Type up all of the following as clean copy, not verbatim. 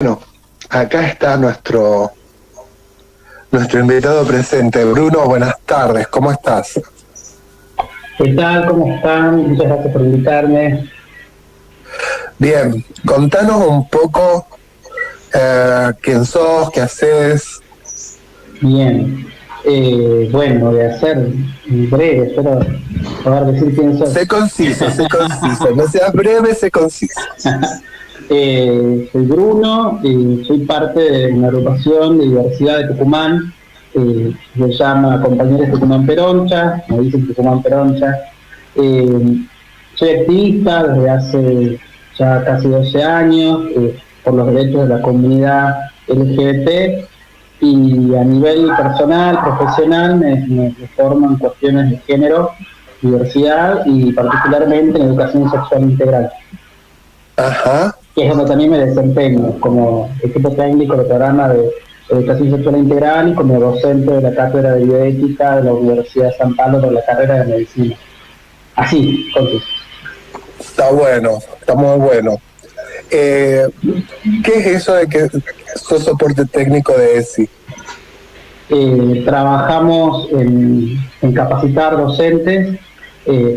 Bueno, acá está nuestro invitado presente. Bruno, buenas tardes, ¿cómo estás? ¿Qué tal? ¿Cómo están? Muchas gracias por invitarme. Bien, contanos un poco quién sos, qué haces. Bien. Bueno, voy a ser breve, pero a ver, decir quién soy. Sé conciso, no seas breve, sé conciso. Soy Bruno y soy parte de una agrupación de diversidad de Tucumán, se llama Compañeros Tucumán Peroncha, me dicen Tucumán Peroncha. Soy activista desde hace ya casi 12 años por los derechos de la comunidad LGBT y a nivel personal, profesional, me formo en cuestiones de género, diversidad y particularmente en educación sexual integral. Ajá. Que es donde también me desempeño como equipo técnico del programa de educación sexual integral y como docente de la cátedra de bioética de la Universidad de San Pablo de la carrera de medicina. Así, contigo. Está bueno, está muy bueno. ¿Qué es eso de que sos soporte técnico de ESI? Trabajamos en capacitar docentes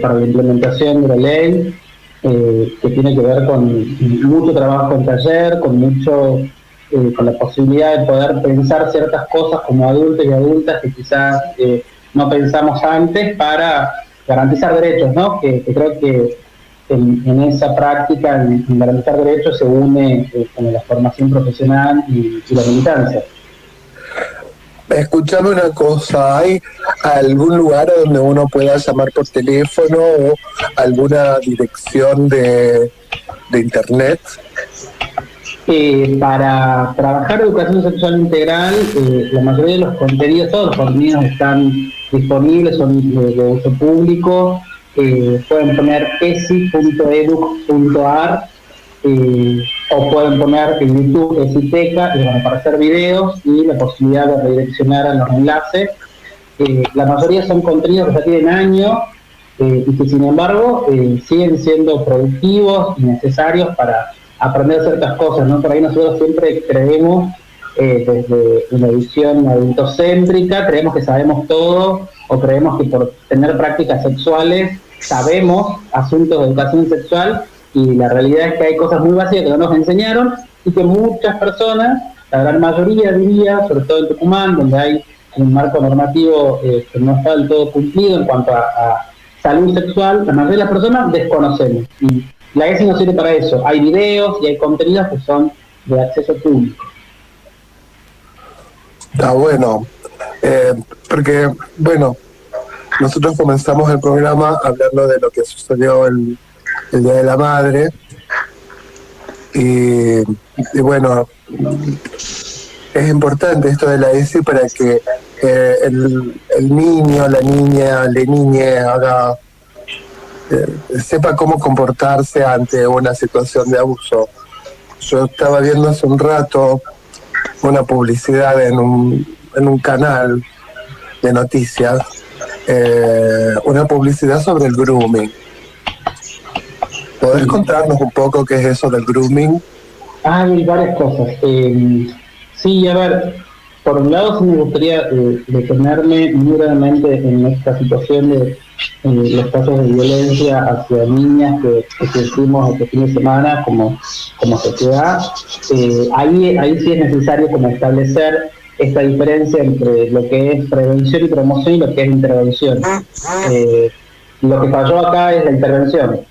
para la implementación de la ley, que tiene que ver con mucho trabajo en taller, con la posibilidad de poder pensar ciertas cosas como adultos y adultas que quizás no pensamos antes para garantizar derechos, ¿no? Que creo que en esa práctica, en garantizar derechos, se une con la formación profesional y la militancia. Escuchame una cosa, ¿hay algún lugar donde uno pueda llamar por teléfono o alguna dirección de internet? Para trabajar educación sexual integral, la mayoría de los contenidos, todos los contenidos están disponibles, son de uso público. Pueden poner esi.edu.ar o pueden poner en YouTube Esiteca y van a aparecer videos y la posibilidad de redireccionar a los enlaces. La mayoría son contenidos que ya tienen años y que sin embargo siguen siendo productivos y necesarios para aprender ciertas cosas, ¿no? Por ahí nosotros siempre creemos, desde una visión adultocéntrica, creemos que sabemos todo o creemos que por tener prácticas sexuales sabemos asuntos de educación sexual, y la realidad es que hay cosas muy básicas que no nos enseñaron y que muchas personas, la gran mayoría diría, sobre todo en Tucumán, donde hay un marco normativo que no está del todo cumplido en cuanto a salud sexual, la mayoría de las personas desconocemos. Y la ESI no sirve para eso. Hay videos y hay contenidos que son de acceso público. Está bueno, porque, bueno, nosotros comenzamos el programa hablando de lo que sucedió el Día de la Madre y bueno, es importante esto de la ESI para que el niño, la niña, haga sepa cómo comportarse ante una situación de abuso. Yo estaba viendo hace un rato una publicidad en un canal de noticias, una publicidad sobre el grooming. ¿Podés contarnos un poco qué es eso del grooming? Hay varias cosas. Sí, a ver, por un lado sí me gustaría detenerme muy brevemente en esta situación de los casos de violencia hacia niñas que sufrimos este fin de semana como sociedad. Ahí sí es necesario como establecer esta diferencia entre lo que es prevención y promoción y lo que es intervención. Lo que falló acá es la intervención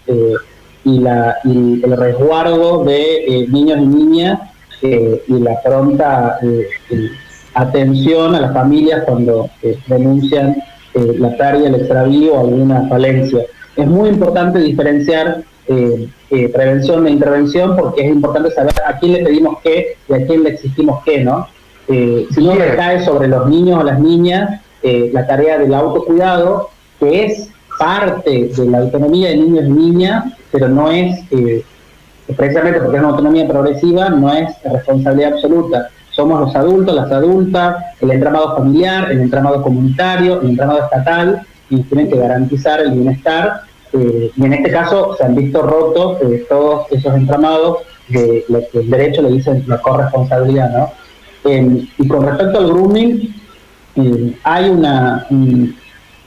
y el resguardo de niños y niñas y la pronta atención a las familias cuando denuncian la pérdida, el extravío o alguna falencia. Es muy importante diferenciar prevención de intervención, porque es importante saber a quién le pedimos qué y a quién le exigimos qué, ¿no? Si no recae sobre los niños o las niñas la tarea del autocuidado, que es parte de la autonomía de niños y niñas, pero no es, precisamente porque es una autonomía progresiva, no es responsabilidad absoluta. Somos los adultos, las adultas, el entramado familiar, el entramado comunitario, el entramado estatal, y tienen que garantizar el bienestar. Y en este caso se han visto rotos todos esos entramados de lo que el derecho le dice la corresponsabilidad, ¿no? Y con respecto al grooming, hay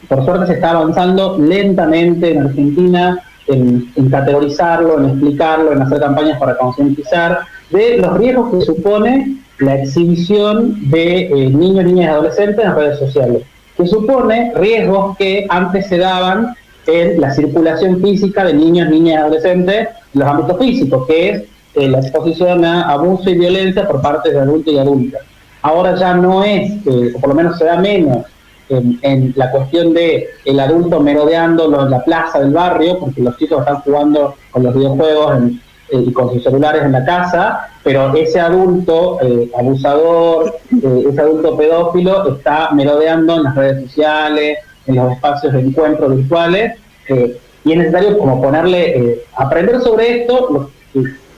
por suerte se está avanzando lentamente en Argentina en categorizarlo, en explicarlo, en hacer campañas para concientizar de los riesgos que supone la exhibición de niños, niñas y adolescentes en las redes sociales, que supone riesgos que antes se daban en la circulación física de niños, niñas y adolescentes en los ámbitos físicos, que es la exposición a abuso y violencia por parte de adultos y adultas. Ahora ya no es, o por lo menos se da menos, en la cuestión de el adulto merodeando en la plaza del barrio, porque los chicos están jugando con los videojuegos y con sus celulares en la casa, pero ese adulto abusador, ese adulto pedófilo está merodeando en las redes sociales, en los espacios de encuentro virtuales, y es necesario como ponerle, aprender sobre esto,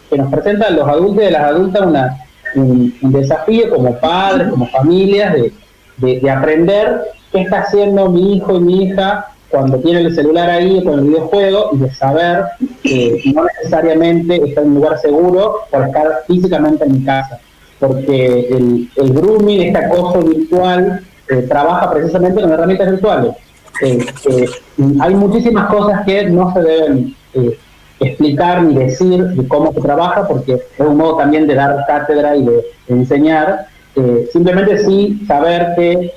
que nos presentan los adultos y las adultas un desafío como padres, como familias, de aprender qué está haciendo mi hijo y mi hija cuando tiene el celular ahí con el videojuego, y de saber que no necesariamente está en un lugar seguro por estar físicamente en mi casa, porque el grooming, este acoso virtual, trabaja precisamente con herramientas virtuales. Hay muchísimas cosas que no se deben explicar ni decir de cómo se trabaja, porque es un modo también de dar cátedra y de enseñar. Simplemente sí saber que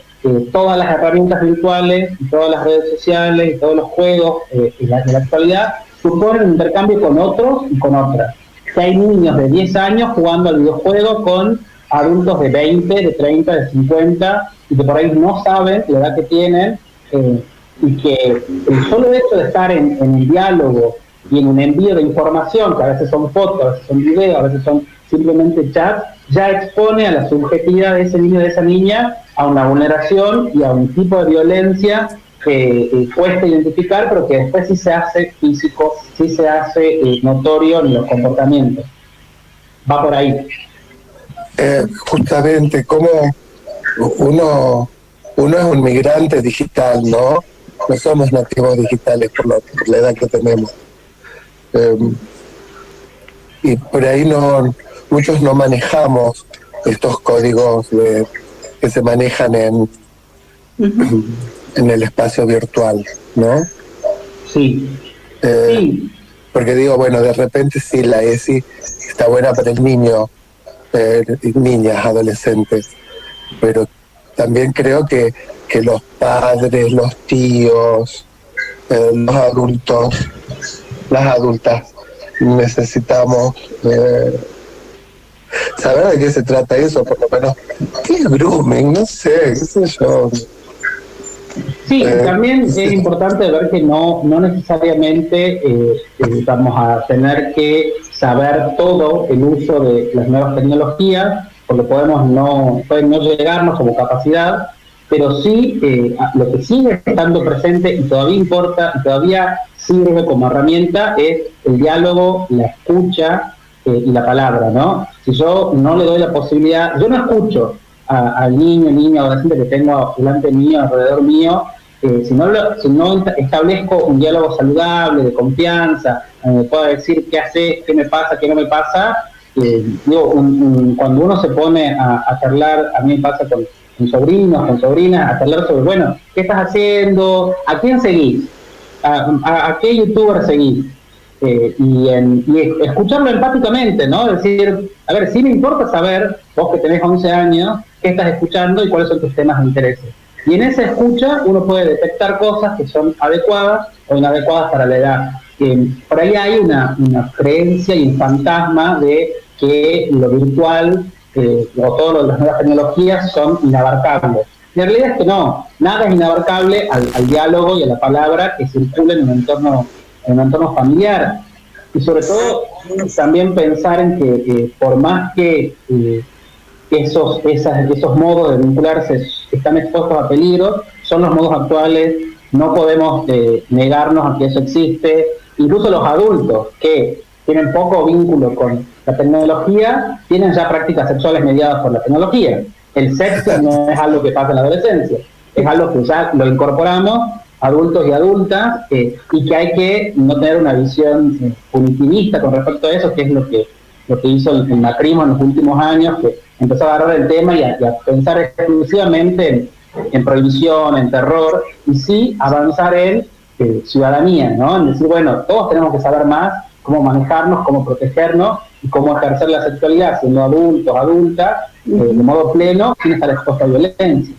todas las herramientas virtuales y todas las redes sociales y todos los juegos de la actualidad suponen un intercambio con otros y con otras. Que hay niños de 10 años jugando al videojuego con adultos de 20, de 30, de 50, y que por ahí no saben la edad que tienen, y que el solo hecho de estar en el diálogo y en un envío de información, que a veces son fotos, a veces son videos, a veces son simplemente chats, ya expone a la subjetividad de ese niño, de esa niña, a una vulneración y a un tipo de violencia que cuesta identificar, pero que después sí se hace físico, sí se hace notorio en los comportamientos. Va por ahí. Justamente, como uno es un migrante digital, ¿no? No somos nativos digitales por la edad que tenemos. Y por ahí muchos no manejamos estos códigos que se manejan en el espacio virtual, ¿no? Sí. Sí. Porque digo, bueno, de repente sí, la ESI está buena para el niño, niñas, adolescentes, pero también creo que los padres, los tíos, los adultos, las adultas, necesitamos saber de qué se trata eso, por lo menos. ¿Qué es grooming? No sé, qué sé yo. Sí, también es importante ver que no necesariamente vamos a tener que saber todo el uso de las nuevas tecnologías, porque pueden no llegarnos como capacidad, pero sí lo que sigue estando presente y todavía importa y todavía sirve como herramienta es el diálogo, la escucha y la palabra, ¿no? Si yo no le doy la posibilidad, yo no escucho al niño, adolescente que tengo delante mío, alrededor mío, si no establezco un diálogo saludable, de confianza, donde pueda decir qué hace, qué me pasa, qué no me pasa, cuando uno se pone a charlar, a mí me pasa con sobrinos, con sobrinas, a charlar sobre, bueno, ¿qué estás haciendo? ¿A quién seguís? ¿A qué youtuber seguís? Y escucharlo empáticamente, ¿no? Decir, a ver, sí me importa saber, vos que tenés 11 años, qué estás escuchando y cuáles son tus temas de interés. Y en esa escucha uno puede detectar cosas que son adecuadas o inadecuadas para la edad. Por ahí hay una creencia y un fantasma de que lo virtual o todas las nuevas tecnologías son inabarcables. La realidad es que no, nada es inabarcable al diálogo y a la palabra que circula en un entorno familiar. Y sobre todo también pensar en que por más que esos modos de vincularse están expuestos a peligros, son los modos actuales, no podemos negarnos a que eso existe. Incluso los adultos que tienen poco vínculo con la tecnología tienen ya prácticas sexuales mediadas por la tecnología. El sexo no es algo que pasa en la adolescencia, es algo que ya lo incorporamos adultos y adultas, y que hay que no tener una visión punitivista con respecto a eso, que es lo que lo que hizo el macrismo en los últimos años, que empezó a agarrar el tema y a pensar exclusivamente en prohibición, en terror, y sí avanzar en ciudadanía, ¿no? En decir, bueno, todos tenemos que saber más cómo manejarnos, cómo protegernos y cómo ejercer la sexualidad siendo adultos, adultas, de modo pleno, sin estar expuestos a violencia.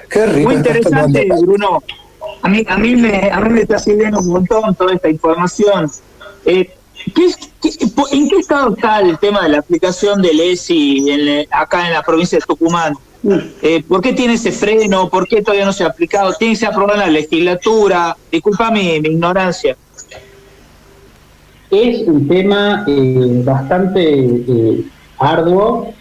Qué rico. Muy interesante, Bruno. A mí me está sirviendo un montón toda esta información. ¿En qué estado está el tema de la aplicación del ESI acá en la provincia de Tucumán? ¿Por qué tiene ese freno? ¿Por qué todavía no se ha aplicado? ¿Tiene que ser aprobado en la legislatura? Disculpa mi ignorancia. Es un tema bastante arduo.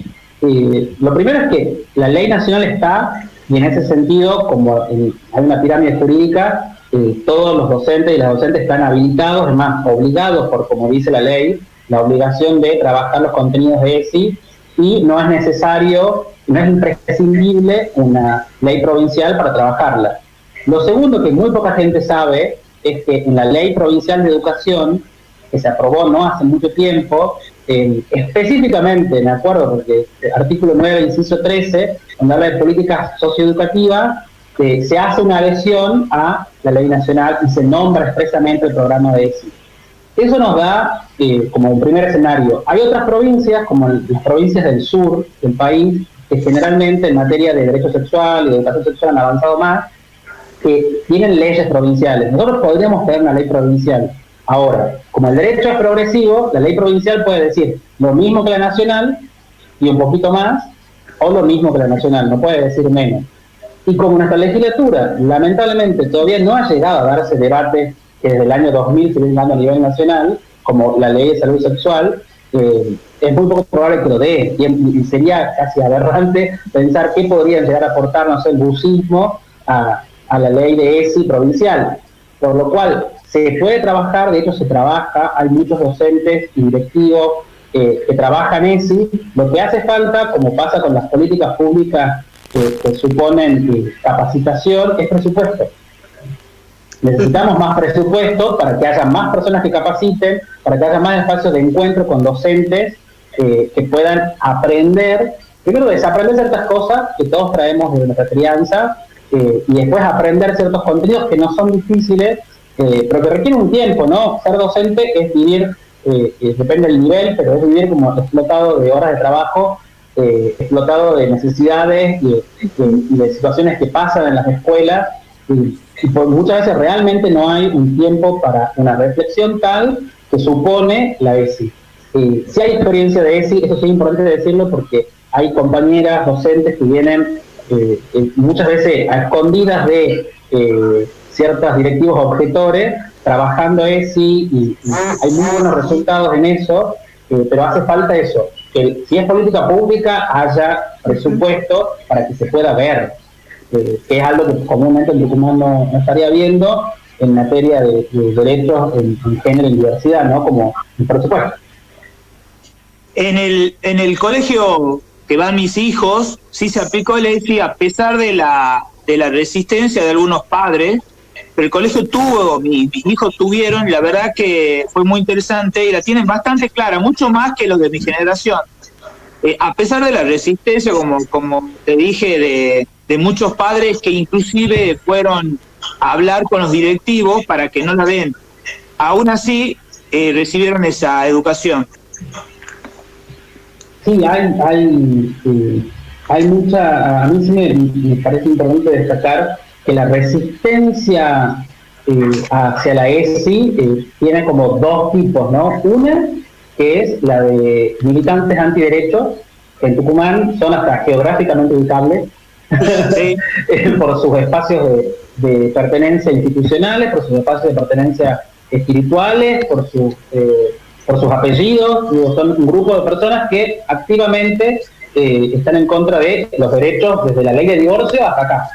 Lo primero es que la ley nacional está, y en ese sentido, como hay una pirámide jurídica, todos los docentes y las docentes están habilitados, además obligados por, como dice la ley, la obligación de trabajar los contenidos de ESI, y no es necesario, no es imprescindible una ley provincial para trabajarla. Lo segundo que muy poca gente sabe es que en la ley provincial de educación, que se aprobó no hace mucho tiempo, específicamente, me acuerdo, porque artículo 9, inciso 13, donde habla de políticas socioeducativas, se hace una adhesión a la ley nacional y se nombra expresamente el programa de ESI. Eso nos da como un primer escenario. Hay otras provincias, como las provincias del sur del país, que generalmente en materia de derecho sexual y de educación sexual han avanzado más, que tienen leyes provinciales. Nosotros podríamos tener una ley provincial. Ahora, como el derecho es progresivo, la ley provincial puede decir lo mismo que la nacional y un poquito más, o lo mismo que la nacional, no puede decir menos. Y como nuestra legislatura, lamentablemente, todavía no ha llegado a darse debate que desde el año 2000 se viene dando a nivel nacional, como la ley de salud sexual, es muy poco probable que lo dé, y sería casi aberrante pensar qué podrían llegar a aportar, no sé, el bucismo a la ley de ESI provincial. Por lo cual, se puede trabajar, de hecho se trabaja, hay muchos docentes y directivos que trabajan ESI. Lo que hace falta, como pasa con las políticas públicas que suponen capacitación, es presupuesto. Necesitamos más presupuesto para que haya más personas que capaciten, para que haya más espacios de encuentro con docentes que puedan aprender, primero desaprender ciertas cosas que todos traemos de nuestra crianza, y después aprender ciertos contenidos que no son difíciles, pero que requieren un tiempo, ¿no? Ser docente es vivir, depende del nivel, pero es vivir como explotado de horas de trabajo, explotado de necesidades y de situaciones que pasan en las escuelas, y muchas veces realmente no hay un tiempo para una reflexión tal que supone la ESI. Si hay experiencia de ESI, eso sí es importante decirlo, porque hay compañeras docentes que vienen muchas veces a escondidas de ciertos directivos objetores trabajando ESI, y hay muy buenos resultados en eso, pero hace falta eso, que si es política pública haya presupuesto para que se pueda ver, que es algo que comúnmente en Tucumán no estaría viendo en materia de derechos en género y diversidad, ¿no? Como el presupuesto. En el colegio que van mis hijos, sí se aplicó el ESI a pesar de la resistencia de algunos padres, pero el colegio tuvo, mis hijos tuvieron, y la verdad que fue muy interesante y la tienen bastante clara, mucho más que los de mi generación. A pesar de la resistencia, como te dije, de muchos padres que inclusive fueron a hablar con los directivos para que no la den, aún así recibieron esa educación. Sí, hay mucha, a mí sí me parece importante destacar que la resistencia hacia la ESI tiene como dos tipos, ¿no? Una, que es la de militantes antiderechos, que en Tucumán son hasta geográficamente ubicables, sí. Por sus espacios de pertenencia institucionales, por sus espacios de pertenencia espirituales, por sus apellidos. Digo, son un grupo de personas que activamente están en contra de los derechos desde la ley de divorcio hasta acá.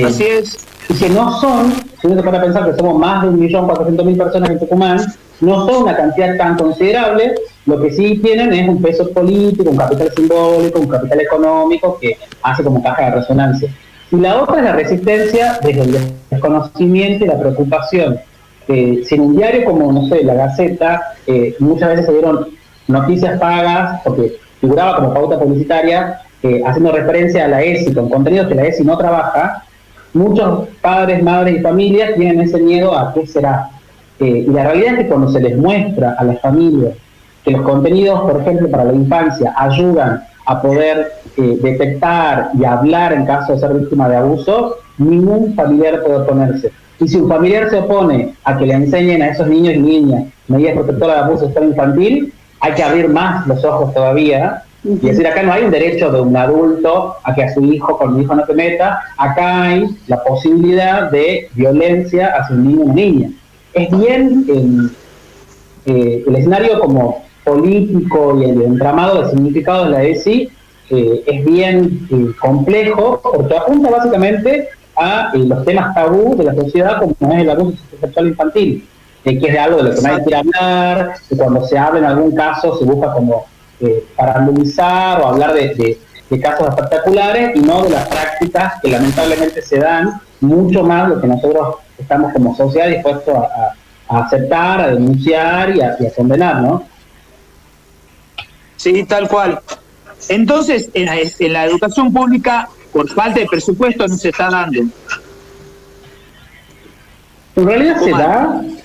Así es. Y que no son, si uno se pone a pensar que somos más de 1.400.000 personas en Tucumán, no son una cantidad tan considerable. Lo que sí tienen es un peso político, un capital simbólico, un capital económico que hace como caja de resonancia. Y la otra es la resistencia desde el desconocimiento y la preocupación. Si en un diario como, no sé, La Gaceta, muchas veces se dieron noticias pagas, porque figuraba como pauta publicitaria, haciendo referencia a la ESI, con contenidos que la ESI no trabaja, muchos padres, madres y familias tienen ese miedo a qué será. Y la realidad es que cuando se les muestra a las familias que los contenidos, por ejemplo, para la infancia, ayudan a poder detectar y hablar en caso de ser víctima de abuso, ningún familiar puede oponerse. Y si un familiar se opone a que le enseñen a esos niños y niñas medidas protectoras de abuso sexual infantil, hay que abrir más los ojos todavía y decir, acá no hay un derecho de un adulto a que a su hijo, con mi hijo no se meta, acá hay la posibilidad de violencia hacia un niño o una niña. Es bien el escenario como político y el entramado de significado de la ESI es bien complejo, porque apunta básicamente a los temas tabú de la sociedad, como es el abuso sexual infantil, que es algo de lo que nadie quiere hablar, que cuando se habla en algún caso se busca como paralizar o hablar de casos espectaculares y no de las prácticas que lamentablemente se dan mucho más de lo que nosotros estamos como sociedad dispuestos a aceptar, a denunciar y a condenar, ¿no? Sí, tal cual. Entonces, en la educación pública, por falta de presupuesto, no se está dando. En realidad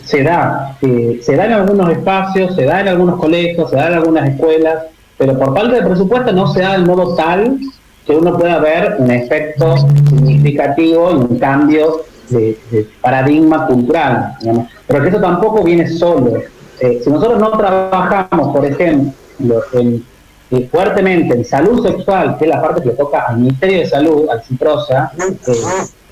se da en algunos espacios, se da en algunos colegios, se da en algunas escuelas, pero por falta de presupuesto no se da de modo tal que uno pueda ver un efecto significativo y un cambio de paradigma cultural, digamos. Pero que eso tampoco viene solo. Si nosotros no trabajamos, por ejemplo, fuertemente en salud sexual, que es la parte que toca al Ministerio de Salud, al CIPROSA,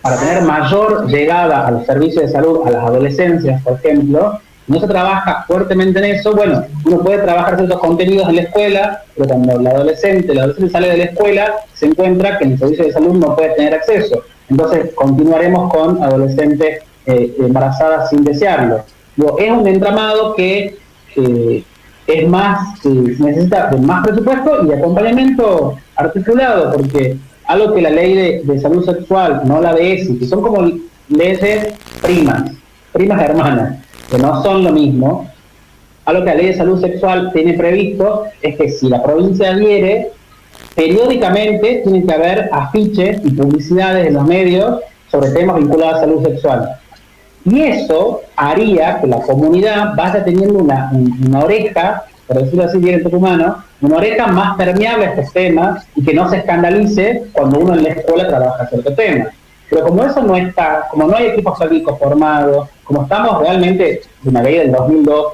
para tener mayor llegada a los servicios de salud a las adolescencias, por ejemplo, no se trabaja fuertemente en eso. Bueno, uno puede trabajar ciertos contenidos en la escuela, pero cuando el adolescente sale de la escuela, se encuentra que en el servicio de salud no puede tener acceso. Entonces, continuaremos con adolescentes embarazadas sin desearlo. Es un entramado que es más, necesita de más presupuesto y acompañamiento articulado, porque algo que la ley de salud sexual, no la de ESI, que son como leyes primas hermanas, que no son lo mismo, algo que la ley de salud sexual tiene previsto es que si la provincia adhiere, periódicamente tiene que haber afiches y publicidades en los medios sobre temas vinculados a salud sexual. Y eso haría que la comunidad vaya teniendo una oreja, por decirlo así bien en tucumano, una oreja más permeable a estos temas y que no se escandalice cuando uno en la escuela trabaja cierto tema. Pero como eso no está, como no hay equipos técnicos formados, como estamos realmente de una ley del 2002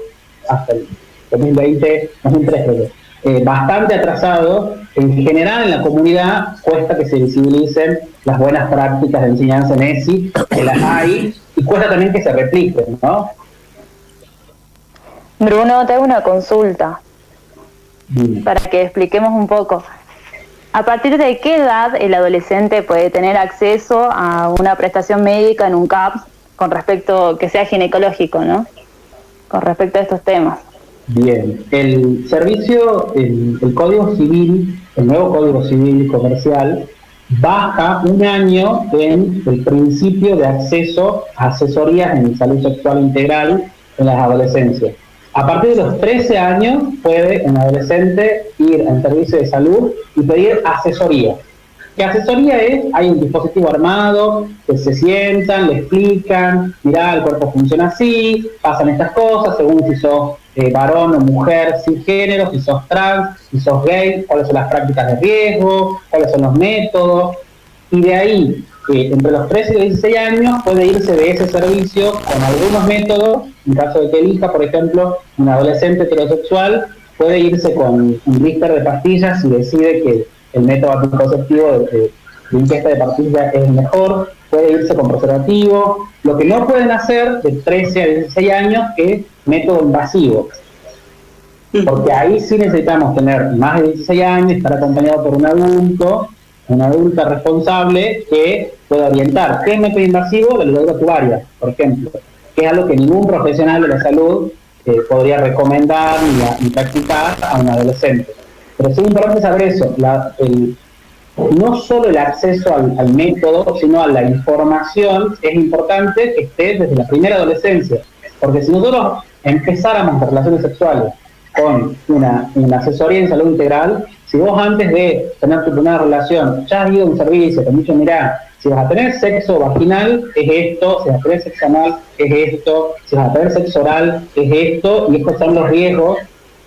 hasta el 2020, 2003, bastante atrasados, en general en la comunidad cuesta que se visibilicen las buenas prácticas de enseñanza en ESI, que las hay, y cuesta también que se repliquen, ¿no? Bruno, te hago una consulta para que expliquemos un poco. ¿A partir de qué edad el adolescente puede tener acceso a una prestación médica en un CAPS con respecto, que sea ginecológico, ¿no? Con respecto a estos temas. Bien, el servicio, el Código Civil, el nuevo Código Civil Comercial, baja un año en el principio de acceso a asesorías en salud sexual integral en las adolescencias. A partir de los 13 años puede un adolescente ir al servicio de salud y pedir asesoría. ¿Qué asesoría es? Hay un dispositivo armado, que se sientan, le explican, mirá, el cuerpo funciona así, pasan estas cosas, según si sos varón o mujer sin género, si sos trans, si sos gay, cuáles son las prácticas de riesgo, cuáles son los métodos, y de ahí, entre los 13 y los 16 años, puede irse de ese servicio con algunos métodos. En caso de que elija, por ejemplo, un adolescente heterosexual, puede irse con un blister de pastillas si decide que el método anticonceptivo de ingesta de pastillas es mejor, puede irse con preservativo. Lo que no pueden hacer de 13 a 16 años es método invasivo, porque ahí sí necesitamos tener más de 16 años, estar acompañado por un adulto, una adulta responsable que pueda orientar. ¿Qué es método invasivo? La levadura tubaria, por ejemplo, que es algo que ningún profesional de la salud podría recomendar ni practicar a un adolescente. Pero sí es importante saber eso. no solo el acceso al método, sino a la información, es importante que esté desde la primera adolescencia. Porque si nosotros empezáramos relaciones sexuales con una asesoría en salud integral, si vos antes de tener tu primera relación ya has ido a un servicio, te han dicho, mirá, si vas a tener sexo vaginal, es esto, si vas a tener sexo anal, es esto, si vas a tener sexo oral, es esto, y estos son los riesgos,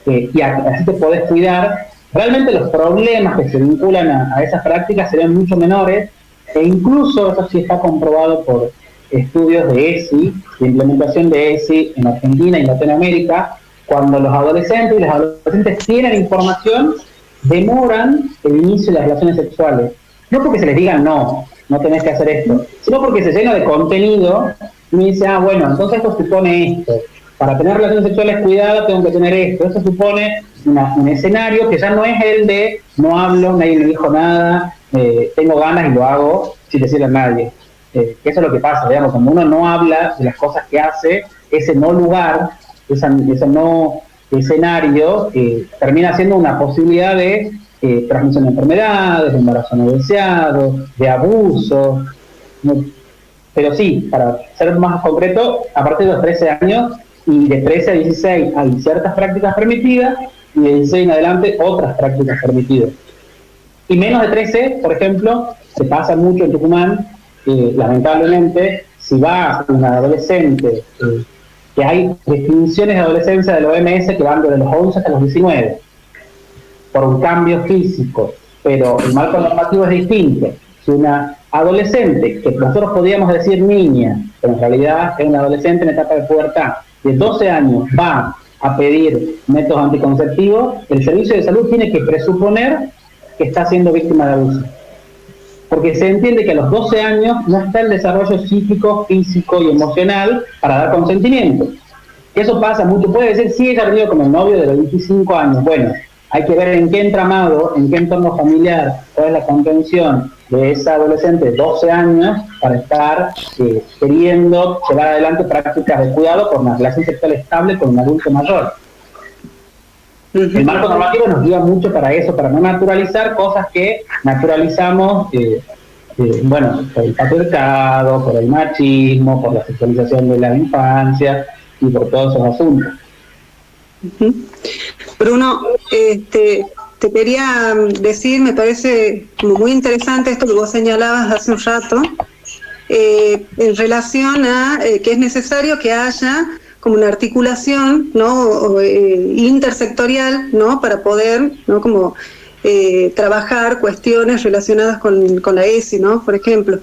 y así te podés cuidar, realmente los problemas que se vinculan a esas prácticas serían mucho menores, e incluso eso sí está comprobado por estudios de ESI, de implementación de ESI en Argentina y Latinoamérica. Cuando los adolescentes y las adolescentes tienen información, demoran el inicio de las relaciones sexuales. No porque se les diga no tenés que hacer esto, sino porque se llena de contenido y me dice, bueno, entonces esto supone esto. Para tener relaciones sexuales cuidadas tengo que tener esto. Eso supone un escenario que ya no es el de no hablo, nadie me dijo nada, tengo ganas y lo hago sin decirle a nadie. Que eso es lo que pasa, digamos, cuando uno no habla de las cosas que hace, ese no lugar, ese no escenario, termina siendo una posibilidad de transmisión de enfermedades, de embarazo no deseado, de abuso. Pero sí, para ser más concreto, a partir de los 13 años y de 13 a 16 hay ciertas prácticas permitidas y de 16 en adelante otras prácticas permitidas. Y menos de 13, por ejemplo, se pasa mucho en Tucumán, lamentablemente, si va un adolescente, que hay definiciones de adolescencia de la OMS que van desde los 11 hasta los 19, por un cambio físico, pero el marco normativo es distinto. Si una adolescente, que nosotros podríamos decir niña, pero en realidad es una adolescente en etapa de pubertad, de 12 años, va a pedir métodos anticonceptivos, el servicio de salud tiene que presuponer que está siendo víctima de abuso. Porque se entiende que a los 12 años no está el desarrollo psíquico, físico y emocional para dar consentimiento. Eso pasa mucho. Puede decir, sí, ella ha venido con el novio de los 25 años. Bueno, hay que ver en qué entramado, en qué entorno familiar, cuál es la contención de esa adolescente de 12 años para estar queriendo llevar adelante prácticas de cuidado por una relación sexual estable con un adulto mayor. El marco normativo nos guía mucho para eso, para no naturalizar cosas que naturalizamos, por el patriarcado, por el machismo, por la sexualización de la infancia y por todos esos asuntos. Bruno, te quería decir, me parece como muy interesante esto que vos señalabas hace un rato, en relación a que es necesario que haya como una articulación, ¿no? Intersectorial, ¿no? Para poder, ¿no? Como trabajar cuestiones relacionadas con la ESI, ¿no? Por ejemplo,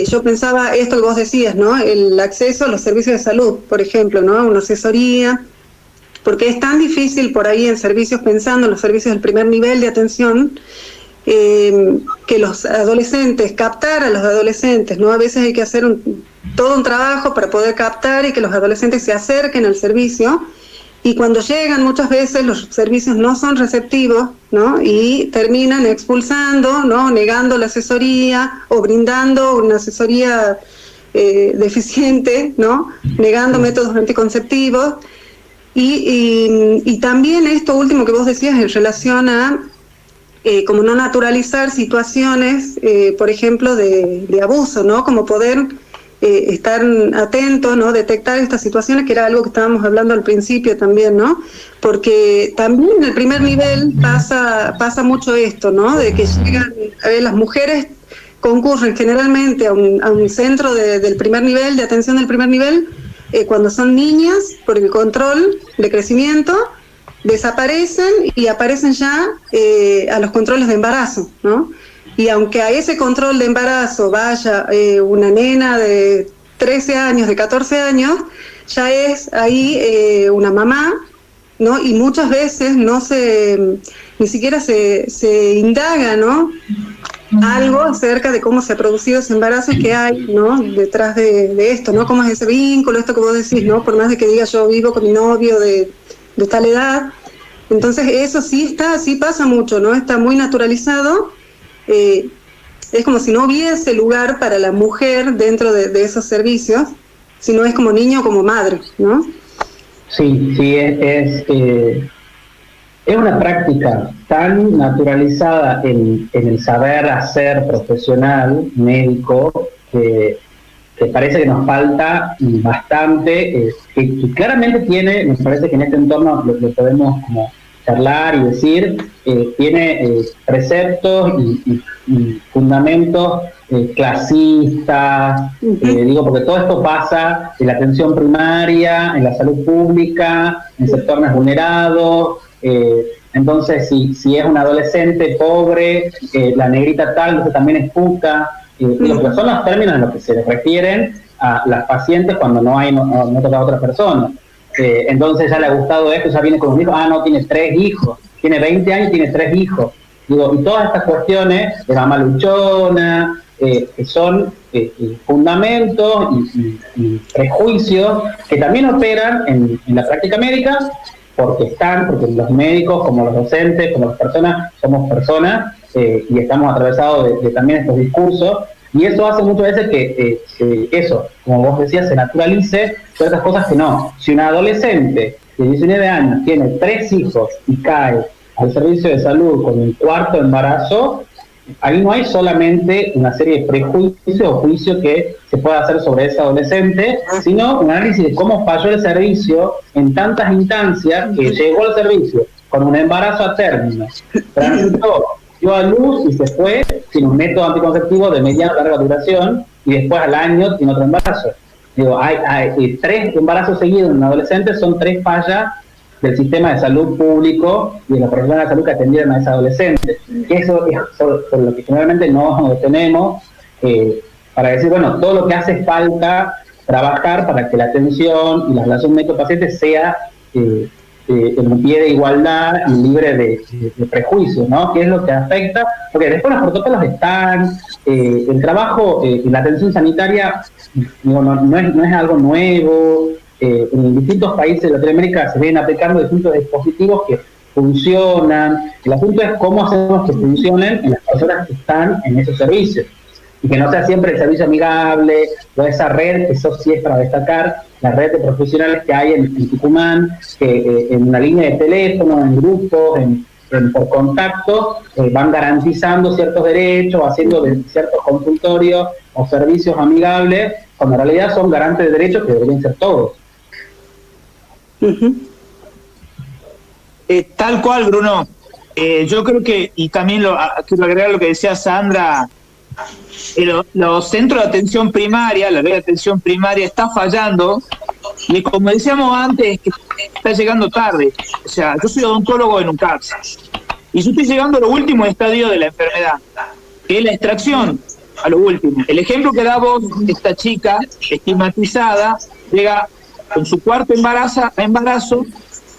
yo pensaba esto que vos decías, ¿no? El acceso a los servicios de salud, por ejemplo, ¿no? Una asesoría, porque es tan difícil por ahí en servicios, pensando en los servicios del primer nivel de atención, que los adolescentes, captar a los adolescentes, ¿no? A veces hay que hacer todo un trabajo para poder captar y que los adolescentes se acerquen al servicio, y cuando llegan muchas veces los servicios no son receptivos, ¿no? Y terminan expulsando, ¿no? Negando la asesoría o brindando una asesoría deficiente, ¿no? Negando métodos anticonceptivos. Y también esto último que vos decías en relación a como no naturalizar situaciones, por ejemplo, de abuso, ¿no? Como poder estar atento, ¿no? Detectar estas situaciones, que era algo que estábamos hablando al principio también, ¿no? Porque también en el primer nivel pasa mucho esto, ¿no? De que llegan, las mujeres concurren generalmente a un centro del primer nivel, de atención del primer nivel, cuando son niñas, por el control de crecimiento, desaparecen y aparecen ya a los controles de embarazo, ¿no? Y aunque a ese control de embarazo vaya una nena de 13 años, de 14 años, ya es ahí una mamá, ¿no? Y muchas veces ni siquiera se indaga, ¿no? Algo acerca de cómo se ha producido ese embarazo y qué hay, ¿no? Detrás de esto, ¿no? Cómo es ese vínculo, esto que vos decís, ¿no? Por más de que diga yo vivo con mi novio de tal edad. Entonces eso sí pasa mucho, ¿no? Está muy naturalizado. Es como si no hubiese lugar para la mujer dentro de esos servicios, sino es como niño o como madre, ¿no? Sí, es una práctica tan naturalizada en el saber hacer profesional, médico, que parece que nos falta bastante, que claramente tiene, me parece que en este entorno lo podemos como charlar y decir, tiene preceptos y fundamentos clasistas, digo, porque todo esto pasa en la atención primaria, en la salud pública, en sectores vulnerados. Entonces, si es un adolescente pobre, la negrita tal, entonces también es puta. Digo, pero son los términos en los que se les refieren a las pacientes cuando no toca a otra persona. Entonces ya le ha gustado esto, ya viene con un hijo, no, tiene 3 hijos, tiene 20 años y tiene 3 hijos. Digo, y todas estas cuestiones de mamá luchona, que son fundamentos y prejuicios que también operan en la práctica médica, porque los médicos, como los docentes, como las personas, somos personas y estamos atravesados de también estos discursos, y eso hace muchas veces que eso, como vos decías, se naturalice ciertas cosas que no. Si un adolescente de 19 años tiene 3 hijos y cae al servicio de salud con un 4º embarazo, ahí no hay solamente una serie de prejuicios o juicios que se pueda hacer sobre ese adolescente, sino un análisis de cómo falló el servicio en tantas instancias, que llegó al servicio con un embarazo a término, transitó, dio a luz y se fue sin un método anticonceptivo de mediana o larga duración, y después al año tiene otro embarazo. Digo, hay 3 embarazos seguidos en un adolescente, son 3 fallas del sistema de salud público y de los profesionales de salud que atendieron a ese adolescente. Que eso es sobre lo que generalmente no tenemos, para decir, bueno, todo lo que hace falta trabajar para que la atención y la relación médico-paciente sea en un pie de igualdad y libre de prejuicios, ¿no? Que es lo que afecta, porque después los protocolos están, el trabajo en la atención sanitaria, digo, no es algo nuevo. En distintos países de Latinoamérica se vienen aplicando distintos dispositivos que funcionan. El asunto es cómo hacemos que funcionen en las personas que están en esos servicios, y que no sea siempre el servicio amigable o esa red, que eso sí es para destacar, la red de profesionales que hay en Tucumán, que en una línea de teléfono, en grupos, por contacto, van garantizando ciertos derechos, haciendo de ciertos consultorios o servicios amigables, cuando en realidad son garantes de derechos que deberían ser todos. Tal cual, Bruno. Yo creo que, y también quiero agregar lo que decía Sandra, los centros de atención primaria, la red de atención primaria está fallando, y como decíamos antes, que está llegando tarde. O sea, yo soy odontólogo en un CAPS, y yo estoy llegando a lo último estadio de la enfermedad, que es la extracción, a lo último. El ejemplo que da vos, esta chica estigmatizada, llega con su 4º embarazo,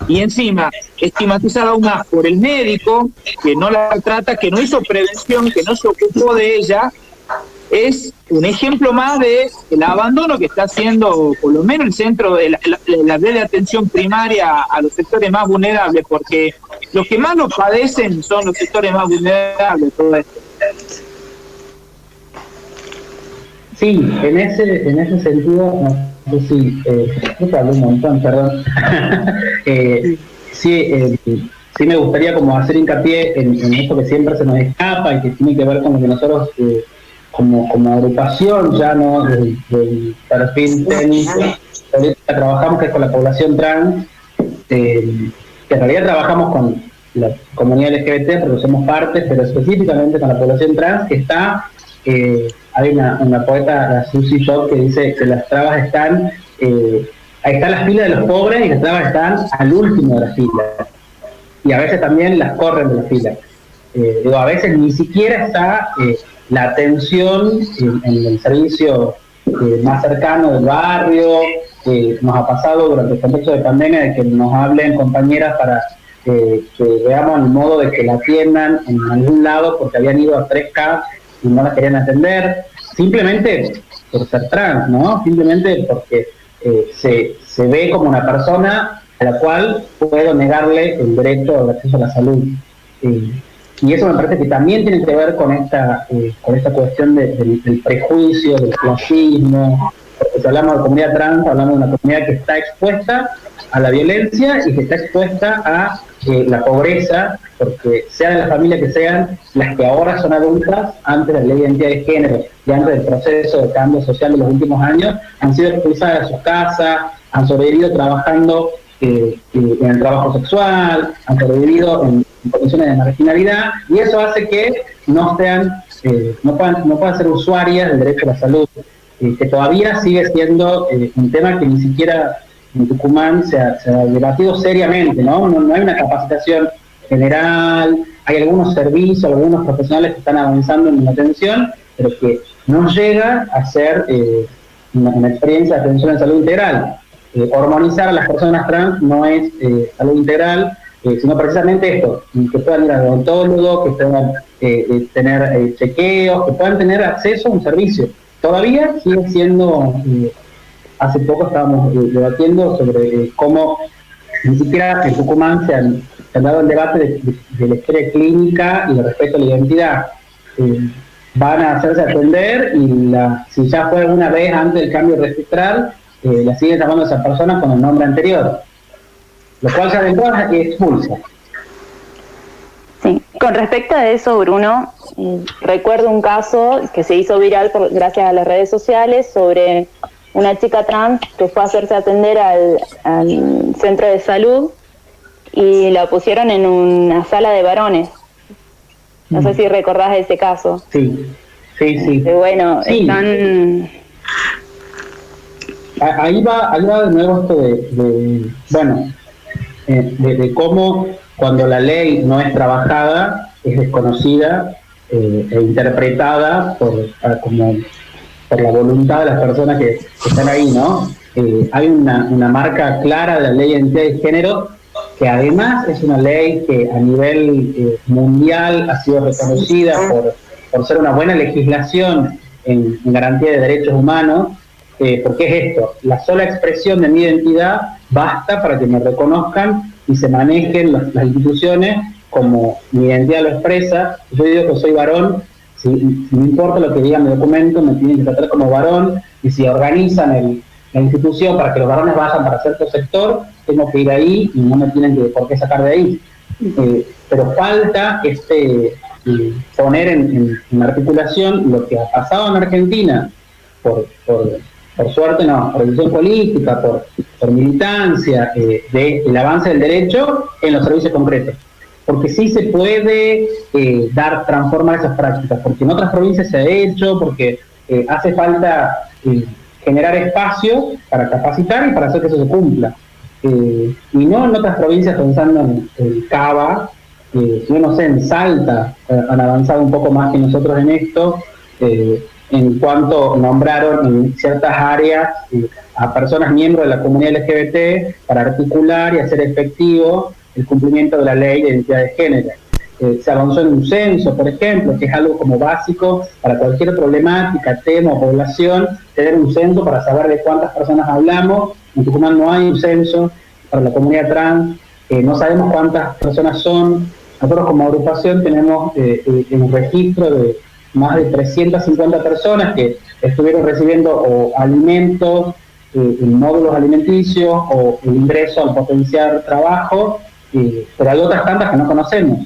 y encima estigmatizada aún más por el médico, que no la trata, que no hizo prevención, que no se ocupó de ella. Es un ejemplo más de el abandono que está haciendo por lo menos el centro de la red de atención primaria a los sectores más vulnerables, porque los que más lo padecen son los sectores más vulnerables, todo esto. Sí, en ese sentido, sí, creo que hablé un montón, perdón. Sí me gustaría como hacer hincapié en esto que siempre se nos escapa y que tiene que ver con lo que nosotros como agrupación ya no del perfil técnico trabajamos, que es con la población trans, que en realidad trabajamos con la comunidad LGBT porque somos parte, pero específicamente con la población trans, que está, hay una poeta, la Susie Shock, que dice que las trabas están, ahí están las filas de los pobres y las trabas están al último de las filas, y a veces también las corren de las filas. Digo, a veces ni siquiera está la atención en el servicio más cercano del barrio. Nos ha pasado durante el contexto de pandemia de que nos hablen compañeras para que veamos el modo de que la atiendan en algún lado porque habían ido a 3K y no las querían atender, simplemente por ser trans, ¿no? Simplemente porque se ve como una persona a la cual puedo negarle el derecho al acceso a la salud. Y eso me parece que también tiene que ver con esta cuestión del prejuicio, del clasismo, porque si hablamos de comunidad trans, hablamos de una comunidad que está expuesta a la violencia y que está expuesta a la pobreza, porque sea de la familia que sean, las que ahora son adultas, antes de la ley de identidad de género y antes del proceso de cambio social de los últimos años, han sido expulsadas de sus casas, han sobrevivido trabajando en el trabajo sexual, han sobrevivido en condiciones de marginalidad, y eso hace que no puedan ser usuarias del derecho a la salud, que todavía sigue siendo un tema que ni siquiera en Tucumán se ha debatido seriamente, ¿no? No hay una capacitación general, hay algunos servicios, algunos profesionales que están avanzando en la atención, pero que no llega a ser una experiencia de atención en salud integral. Hormonizar a las personas trans no es salud integral, sino precisamente esto, que puedan ir al odontólogo, que puedan tener chequeos, que puedan tener acceso a un servicio. Todavía sigue siendo, hace poco estábamos debatiendo sobre cómo ni siquiera en Tucumán se han dado el debate de la historia clínica y de respeto a la identidad. Van a hacerse atender y si ya fue una vez antes del cambio registral, la siguen llamando a esa persona con el nombre anterior, lo cual ya de entrada expulsa. Sí, con respecto a eso, Bruno, recuerdo un caso que se hizo viral gracias a las redes sociales sobre una chica trans que fue a hacerse atender al centro de salud y la pusieron en una sala de varones. No sé si recordás ese caso. Sí. Bueno, sí. Están... Ahí va de nuevo esto de cómo cuando la ley no es trabajada, es desconocida e interpretada por la voluntad de las personas que están ahí, ¿no? Hay una marca clara de la ley de identidad de género, que además es una ley que a nivel mundial ha sido reconocida por ser una buena legislación en garantía de derechos humanos, porque es esto, la sola expresión de mi identidad basta para que me reconozcan y se manejen las instituciones como mi identidad lo expresa. Yo digo que soy varón, si no importa lo que diga mi documento, me tienen que tratar como varón, y si organizan la institución para que los varones vayan para cierto sector, tengo que ir ahí y no me tienen por qué sacar de ahí. Pero falta poner en articulación lo que ha pasado en Argentina, por suerte no, por decisión política, por militancia, del avance del derecho en los servicios concretos. Porque sí se puede transformar esas prácticas, porque en otras provincias se ha hecho, porque hace falta generar espacio para capacitar y para hacer que eso se cumpla. Y no en otras provincias, pensando en Cava, yo no sé, en Salta han avanzado un poco más que nosotros en esto, en cuanto nombraron en ciertas áreas a personas miembros de la comunidad LGBT para articular y hacer efectivo el cumplimiento de la ley de identidad de género. Se avanzó en un censo, por ejemplo, que es algo como básico para cualquier problemática, tema o población, tener un censo para saber de cuántas personas hablamos. En Tucumán no hay un censo para la comunidad trans, no sabemos cuántas personas son. Nosotros como agrupación tenemos un registro de más de 350 personas que estuvieron recibiendo o alimentos, módulos alimenticios o el ingreso al potenciar trabajo, pero hay otras tantas que no conocemos.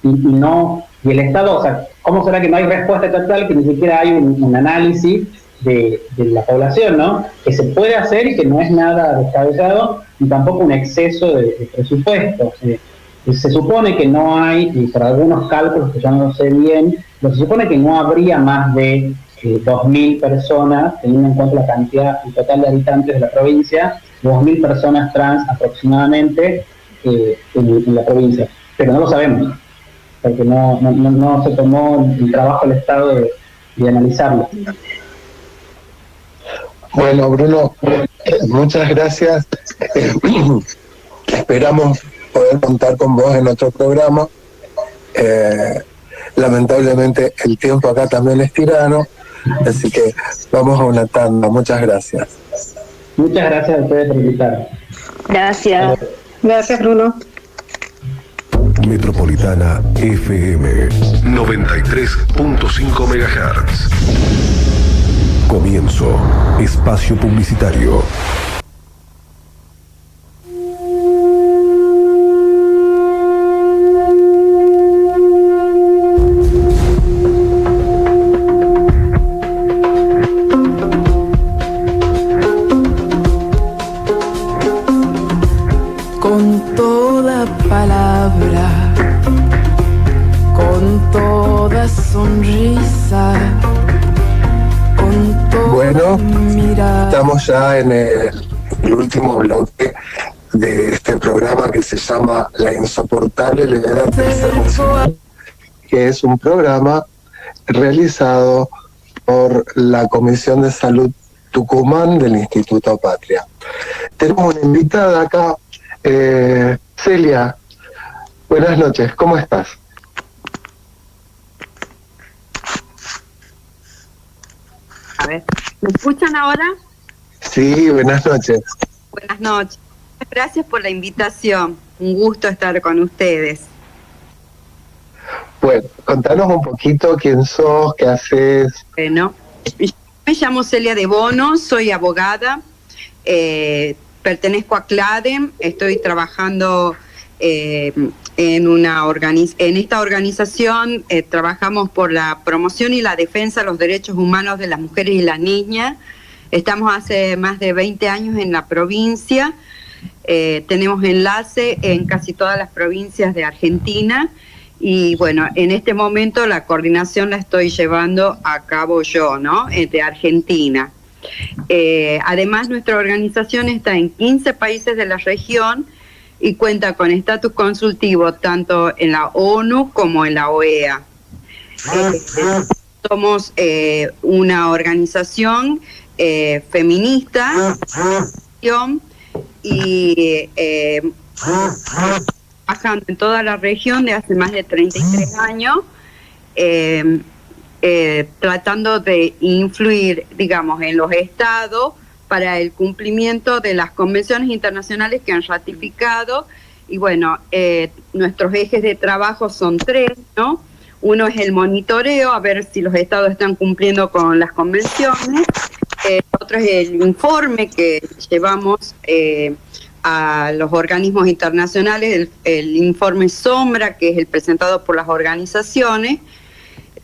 Y el Estado, o sea, ¿cómo será que no hay respuesta total, que ni siquiera hay un análisis de la población, ¿no? Que se puede hacer y que no es nada descabellado, ni tampoco un exceso de presupuesto. Se supone que no hay, y por algunos cálculos que yo no sé bien, pero se supone que no habría más de 2.000 personas, teniendo en cuenta la cantidad total de habitantes de la provincia, 2.000 personas trans aproximadamente en la provincia. Pero no lo sabemos, porque no se tomó el trabajo del Estado de analizarlo. Bueno, Bruno, muchas gracias. Esperamos poder contar con vos en otro programa. Lamentablemente el tiempo acá también es tirano, así que vamos a una tanda. Muchas gracias. Muchas gracias a ustedes por invitarme. Gracias. Gracias, Bruno. Metropolitana FM 93.5 MHz. Comienzo. Espacio publicitario. Con toda palabra, con toda sonrisa, con toda Bueno, mirada. estamos ya en el último bloque de este programa que se llama La insoportable levedad del ser nacional, que es un programa realizado por la Comisión de Salud Tucumán del Instituto Patria. Tenemos una invitada acá, Celia. Buenas noches, ¿cómo estás? A ver, ¿me escuchan ahora? Sí, buenas noches. Buenas noches. Gracias por la invitación. Un gusto estar con ustedes. Bueno, contanos un poquito quién sos, qué haces. Bueno, me llamo Celia de Bono, soy abogada, pertenezco a CLADEM, estoy trabajando en esta organización, trabajamos por la promoción y la defensa de los derechos humanos de las mujeres y las niñas. Estamos hace más de 20 años en la provincia, tenemos enlace en casi todas las provincias de Argentina y bueno, en este momento la coordinación la estoy llevando a cabo yo, ¿no? De Argentina. Además, nuestra organización está en 15 países de la región y cuenta con estatus consultivo tanto en la ONU como en la OEA. Somos una organización feminista y trabajando en toda la región de hace más de 33 años, tratando de influir, digamos, en los estados para el cumplimiento de las convenciones internacionales que han ratificado. Y bueno, nuestros ejes de trabajo son 3, ¿no? Uno es el monitoreo, a ver si los estados están cumpliendo con las convenciones. Otro es el informe que llevamos a los organismos internacionales, el informe Sombra, que es el presentado por las organizaciones.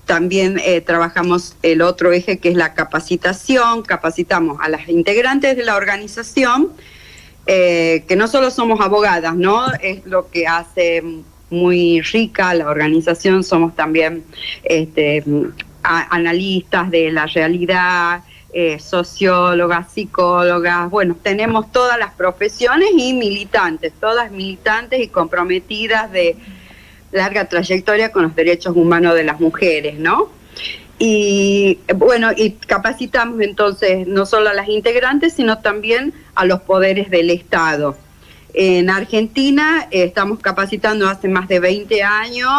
También trabajamos el otro eje, que es la capacitación. Capacitamos a las integrantes de la organización, que no solo somos abogadas, ¿no? Es lo que hace muy rica la organización. Somos también analistas de la realidad, sociólogas, psicólogas. Bueno, tenemos todas las profesiones y militantes, todas militantes y comprometidas de larga trayectoria con los derechos humanos de las mujeres, ¿no? Y bueno, y capacitamos entonces no solo a las integrantes, sino también a los poderes del Estado. En Argentina estamos capacitando hace más de 20 años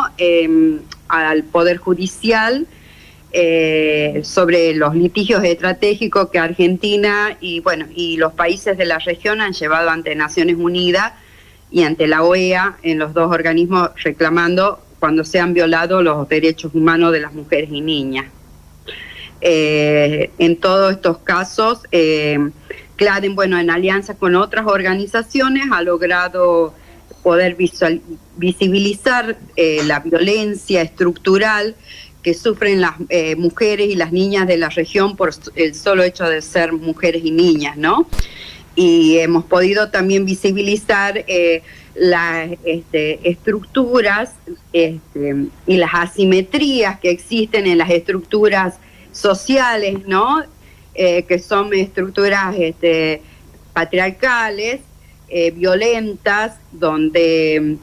al Poder Judicial sobre los litigios estratégicos que Argentina y bueno, y los países de la región han llevado ante Naciones Unidas y ante la OEA, en los dos organismos, reclamando cuando se han violado los derechos humanos de las mujeres y niñas. En todos estos casos, CLADEM, bueno, en alianza con otras organizaciones, ha logrado poder visibilizar la violencia estructural que sufren las mujeres y las niñas de la región por el solo hecho de ser mujeres y niñas, ¿no? Y hemos podido también visibilizar las estructuras y las asimetrías que existen en las estructuras sociales, ¿no? Que son estructuras patriarcales, violentas, donde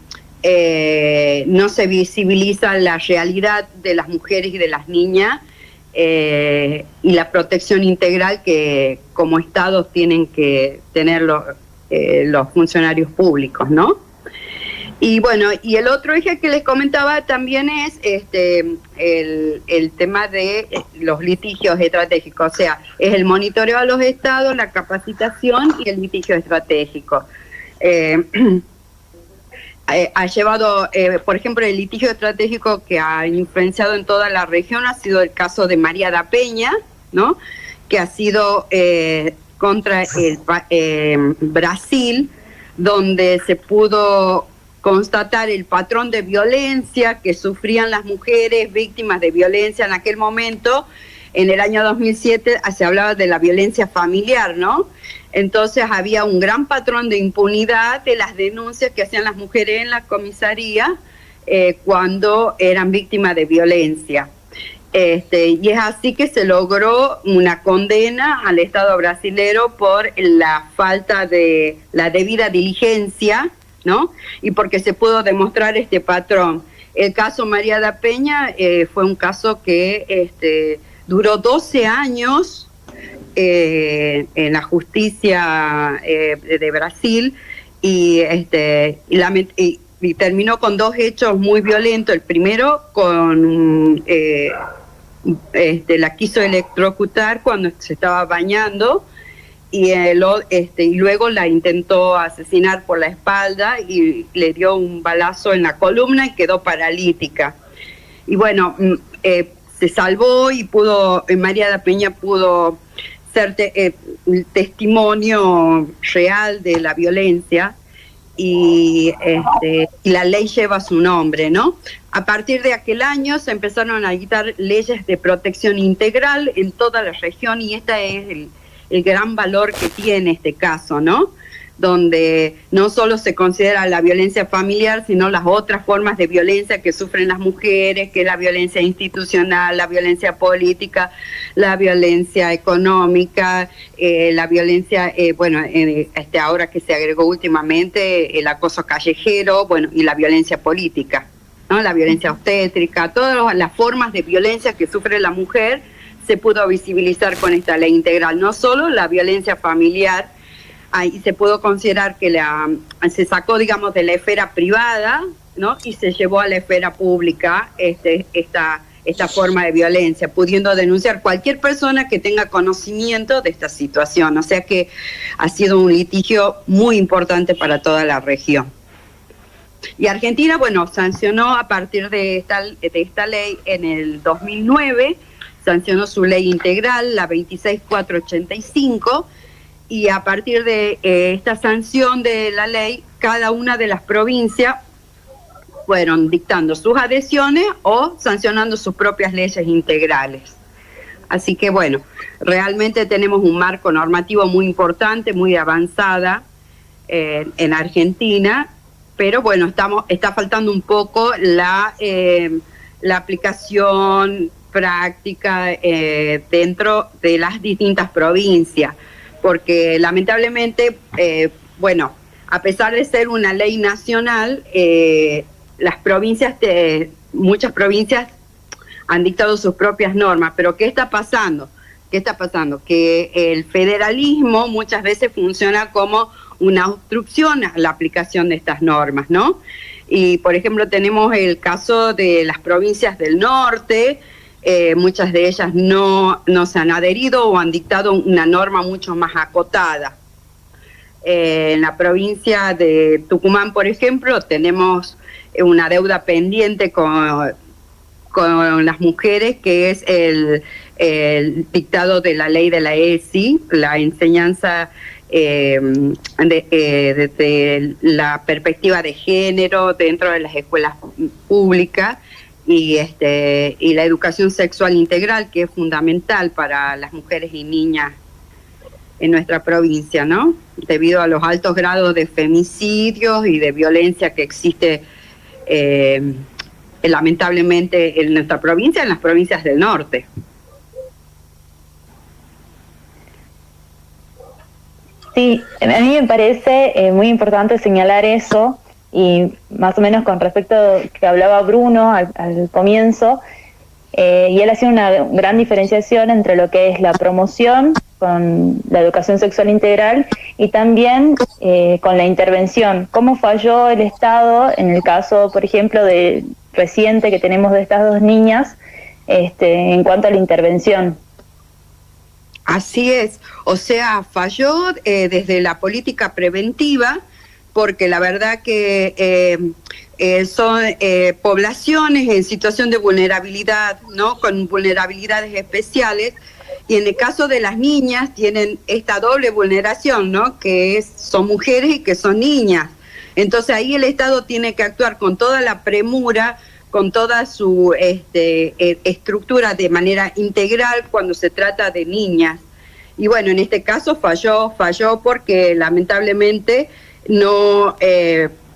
no se visibiliza la realidad de las mujeres y de las niñas, y la protección integral que como Estados tienen que tener los funcionarios públicos, ¿no? Y bueno, y el otro eje que les comentaba también es el tema de los litigios estratégicos, o sea, es el monitoreo a los Estados, la capacitación y el litigio estratégico. Ha llevado, por ejemplo, el litigio estratégico que ha influenciado en toda la región ha sido el caso de María da Peña, ¿no? que ha sido contra Brasil, donde se pudo constatar el patrón de violencia que sufrían las mujeres víctimas de violencia en aquel momento. En el año 2007 se hablaba de la violencia familiar, ¿no? Entonces había un gran patrón de impunidad de las denuncias que hacían las mujeres en la comisaría cuando eran víctimas de violencia. Y es así que se logró una condena al Estado brasilero por la falta de la debida diligencia, ¿no? Y porque se pudo demostrar este patrón. El caso María da Peña fue un caso que duró 12 años en la justicia de Brasil y terminó con 2 hechos muy violentos. El primero con la quiso electrocutar cuando se estaba bañando y luego la intentó asesinar por la espalda y le dio un balazo en la columna y quedó paralítica. Y bueno, se salvó y María da Peña pudo ser testimonio real de la violencia y la ley lleva su nombre, ¿no? A partir de aquel año se empezaron a dictar leyes de protección integral en toda la región y este es el gran valor que tiene este caso, ¿no? Donde no solo se considera la violencia familiar, sino las otras formas de violencia que sufren las mujeres, que es la violencia institucional, la violencia política, la violencia económica, la violencia, ahora que se agregó últimamente, el acoso callejero, bueno, y la violencia política, ¿no? La violencia obstétrica, todas las formas de violencia que sufre la mujer se pudo visibilizar con esta ley integral, no solo la violencia familiar. Ahí se pudo considerar que se sacó, digamos, de la esfera privada, ¿no? Y se llevó a la esfera pública esta forma de violencia, pudiendo denunciar cualquier persona que tenga conocimiento de esta situación. O sea que ha sido un litigio muy importante para toda la región. Y Argentina, bueno, sancionó a partir de esta ley en el 2009, sancionó su ley integral, la 26485, y a partir de esta sanción de la ley, cada una de las provincias fueron dictando sus adhesiones o sancionando sus propias leyes integrales. Así que bueno, realmente tenemos un marco normativo muy importante, muy avanzada en Argentina, pero bueno, está faltando un poco la aplicación práctica dentro de las distintas provincias. Porque lamentablemente, a pesar de ser una ley nacional, muchas provincias han dictado sus propias normas. Pero ¿qué está pasando? Que el federalismo muchas veces funciona como una obstrucción a la aplicación de estas normas, ¿no? Y, por ejemplo, tenemos el caso de las provincias del norte. Muchas de ellas no se han adherido o han dictado una norma mucho más acotada. En la provincia de Tucumán, por ejemplo, tenemos una deuda pendiente con las mujeres, que es el dictado de la ley de la ESI, la enseñanza desde la perspectiva de género dentro de las escuelas públicas, y la educación sexual integral, que es fundamental para las mujeres y niñas en nuestra provincia, ¿no? Debido a los altos grados de femicidios y de violencia que existe lamentablemente en nuestra provincia, en las provincias del norte. Sí, a mí me parece muy importante señalar eso. Y más o menos con respecto a que hablaba Bruno al comienzo, y él hacía una gran diferenciación entre lo que es la promoción con la educación sexual integral y también con la intervención. ¿Cómo falló el Estado en el caso, por ejemplo, reciente que tenemos de estas 2 niñas en cuanto a la intervención? Así es, o sea, falló desde la política preventiva, porque la verdad que son poblaciones en situación de vulnerabilidad, ¿no? Con vulnerabilidades especiales, Y en el caso de las niñas tienen esta doble vulneración, ¿no? Que son mujeres y que son niñas. Entonces ahí el Estado tiene que actuar con toda la premura, con toda su estructura de manera integral cuando se trata de niñas. Y bueno, en este caso falló porque lamentablemente no,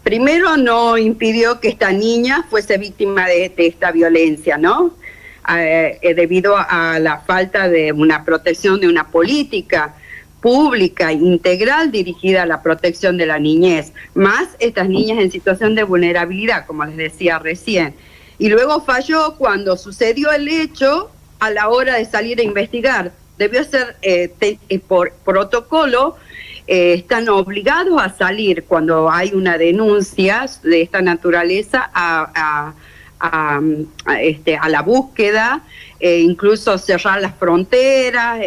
primero no impidió que esta niña fuese víctima de esta violencia, ¿no? Debido a la falta de una protección, de una política pública integral dirigida a la protección de la niñez, más estas niñas en situación de vulnerabilidad, como les decía recién. Y luego falló cuando sucedió el hecho a la hora de salir a investigar. Debió ser por protocolo, están obligados a salir cuando hay una denuncia de esta naturaleza a la búsqueda, incluso cerrar las fronteras,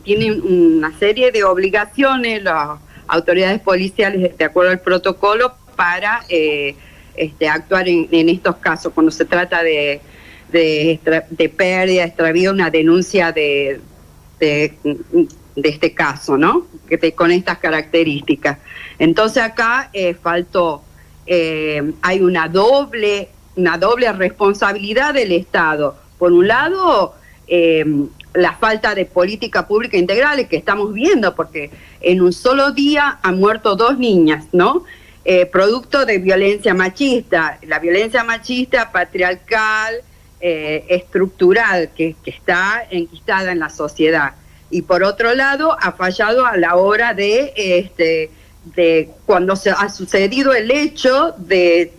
tienen una serie de obligaciones las autoridades policiales de acuerdo al protocolo para actuar en estos casos cuando se trata de pérdida, extravío, una denuncia de este caso, ¿no? Con estas características. Entonces acá faltó, hay una doble responsabilidad del Estado. Por un lado, la falta de política pública integral que estamos viendo, porque en un solo día han muerto 2 niñas, ¿no? Producto de violencia machista, la violencia machista patriarcal, estructural, que está enquistada en la sociedad. Y por otro lado, ha fallado a la hora de cuando se ha sucedido el hecho de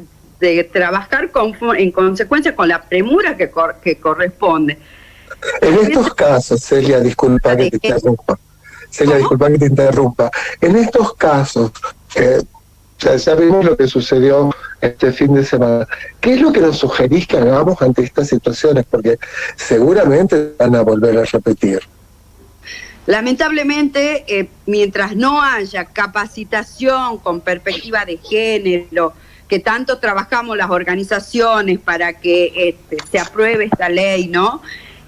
trabajar en consecuencia con la premura que corresponde. En estos casos, Celia, disculpa que te interrumpa. Celia, disculpa que te interrumpa. En estos casos, ya vimos lo que sucedió este fin de semana. ¿Qué es lo que nos sugerís que hagamos ante estas situaciones? Porque seguramente van a volver a repetir. Lamentablemente, mientras no haya capacitación con perspectiva de género, que tanto trabajamos las organizaciones para que se apruebe esta ley, ¿no?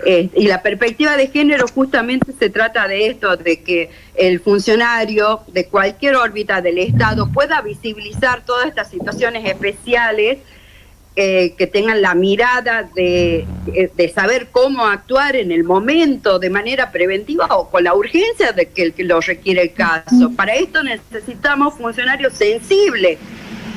Y la perspectiva de género justamente se trata de esto, de que el funcionario de cualquier órbita del Estado pueda visibilizar todas estas situaciones especiales, que tengan la mirada de saber cómo actuar en el momento de manera preventiva o con la urgencia de que lo requiere el caso. Para esto necesitamos funcionarios sensibles,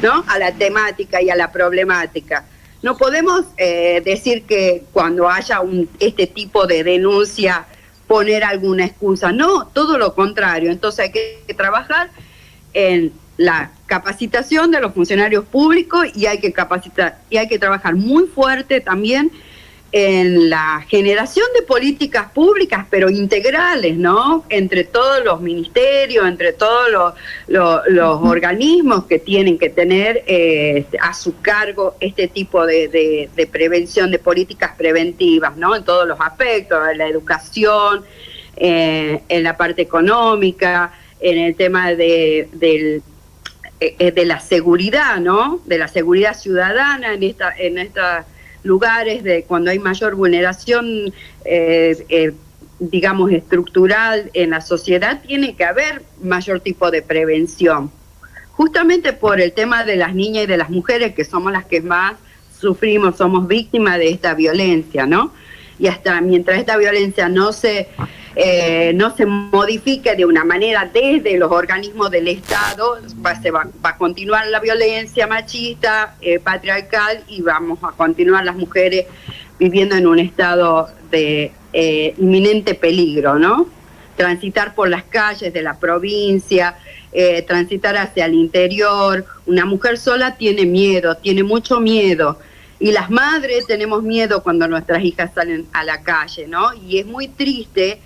¿no? A la temática y a la problemática. No podemos decir que cuando haya este tipo de denuncia poner alguna excusa, no, todo lo contrario. Entonces hay que trabajar en la capacitación de los funcionarios públicos y hay que trabajar muy fuerte también en la generación de políticas públicas, pero integrales, ¿no? Entre todos los ministerios, entre todos los organismos que tienen que tener a su cargo este tipo de prevención, de políticas preventivas, ¿no? En todos los aspectos, en la educación, en la parte económica, en el tema de la seguridad, ¿no? De la seguridad ciudadana en esta lugares de cuando hay mayor vulneración, digamos, estructural en la sociedad, tiene que haber mayor tipo de prevención. Justamente por el tema de las niñas y de las mujeres, que somos las que más sufrimos, somos víctimas de esta violencia, ¿no? Y hasta mientras esta violencia no se modifique de una manera desde los organismos del Estado, va a continuar la violencia machista, patriarcal, y vamos a continuar las mujeres viviendo en un estado de inminente peligro, ¿no? Transitar por las calles de la provincia, transitar hacia el interior. Una mujer sola tiene miedo, tiene mucho miedo. Y las madres tenemos miedo cuando nuestras hijas salen a la calle, ¿no? Y es muy triste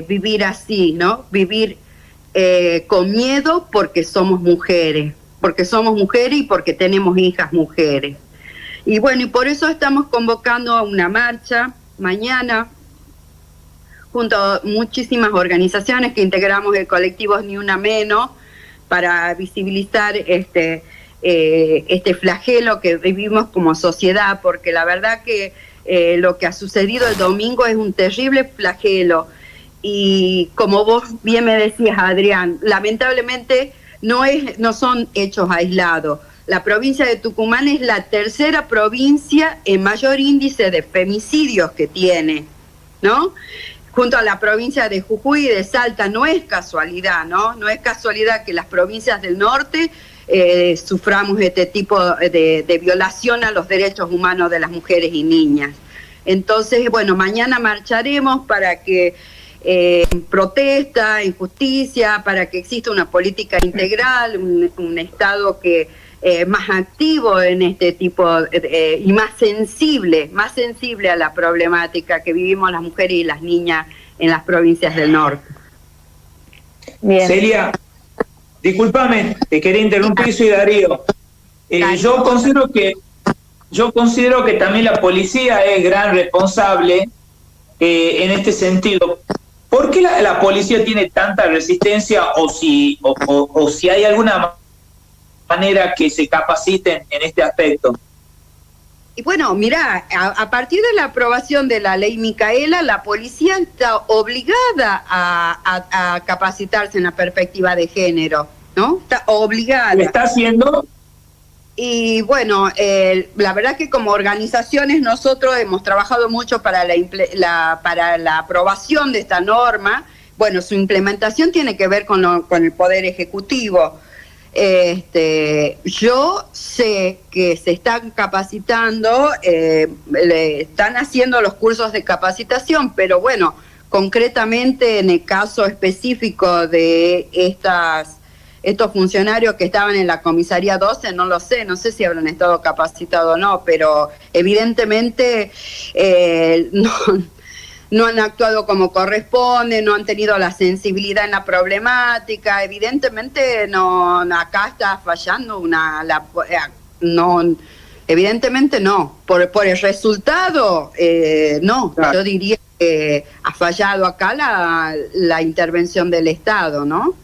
vivir así, ¿no? Vivir con miedo porque somos mujeres y porque tenemos hijas mujeres. Y bueno, y por eso estamos convocando a una marcha mañana junto a muchísimas organizaciones que integramos el colectivo Ni Una Menos para visibilizar este flagelo que vivimos como sociedad, porque la verdad que lo que ha sucedido el domingo es un terrible flagelo. Y como vos bien me decías, Adrián, lamentablemente no son hechos aislados. La provincia de Tucumán es la tercera provincia en mayor índice de femicidios que tiene, ¿no? Junto a la provincia de Jujuy y de Salta. No es casualidad, ¿no? No es casualidad que las provincias del norte suframos este tipo de violación a los derechos humanos de las mujeres y niñas. Entonces, bueno, mañana marcharemos para que protesta, injusticia, para que exista una política integral, un Estado que más activo en este tipo y más sensible a la problemática que vivimos las mujeres y las niñas en las provincias del norte. Bien. Celia, discúlpame, te quería interrumpir, soy Darío. Yo considero que también la policía es gran responsable en este sentido. ¿Por qué la policía tiene tanta resistencia o si hay alguna manera que se capaciten en este aspecto? Y bueno, mirá, a partir de la aprobación de la ley Micaela, la policía está obligada a capacitarse en la perspectiva de género, ¿no? Está obligada. ¿Lo está haciendo? Y bueno, la verdad que como organizaciones nosotros hemos trabajado mucho para la aprobación de esta norma. Bueno, su implementación tiene que ver con el Poder Ejecutivo. Yo sé que se están capacitando, le están haciendo los cursos de capacitación, pero bueno, concretamente en el caso específico de estos funcionarios que estaban en la comisaría 12, no lo sé, no sé si habrán estado capacitados o no, pero evidentemente no han actuado como corresponde, no han tenido la sensibilidad en la problemática, evidentemente acá está fallando evidentemente no, por el resultado no, claro. Yo diría que ha fallado acá la intervención del Estado, ¿no?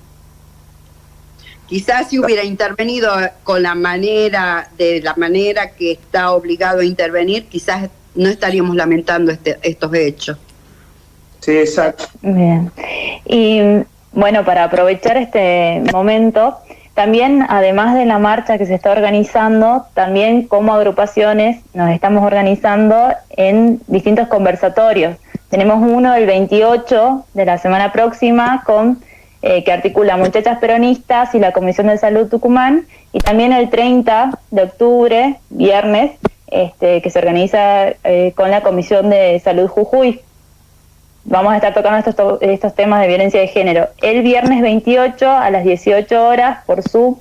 Quizás si hubiera intervenido con la manera que está obligado a intervenir, quizás no estaríamos lamentando estos hechos. Sí, exacto. Bien. Y bueno, para aprovechar este momento, también además de la marcha que se está organizando, también como agrupaciones nos estamos organizando en distintos conversatorios. Tenemos uno el 28 de la semana próxima que articula Muchachas Peronistas y la Comisión de Salud Tucumán, y también el 30 de octubre, viernes, que se organiza con la Comisión de Salud Jujuy. Vamos a estar tocando estos temas de violencia de género. El viernes 28 a las 18 horas por Zoom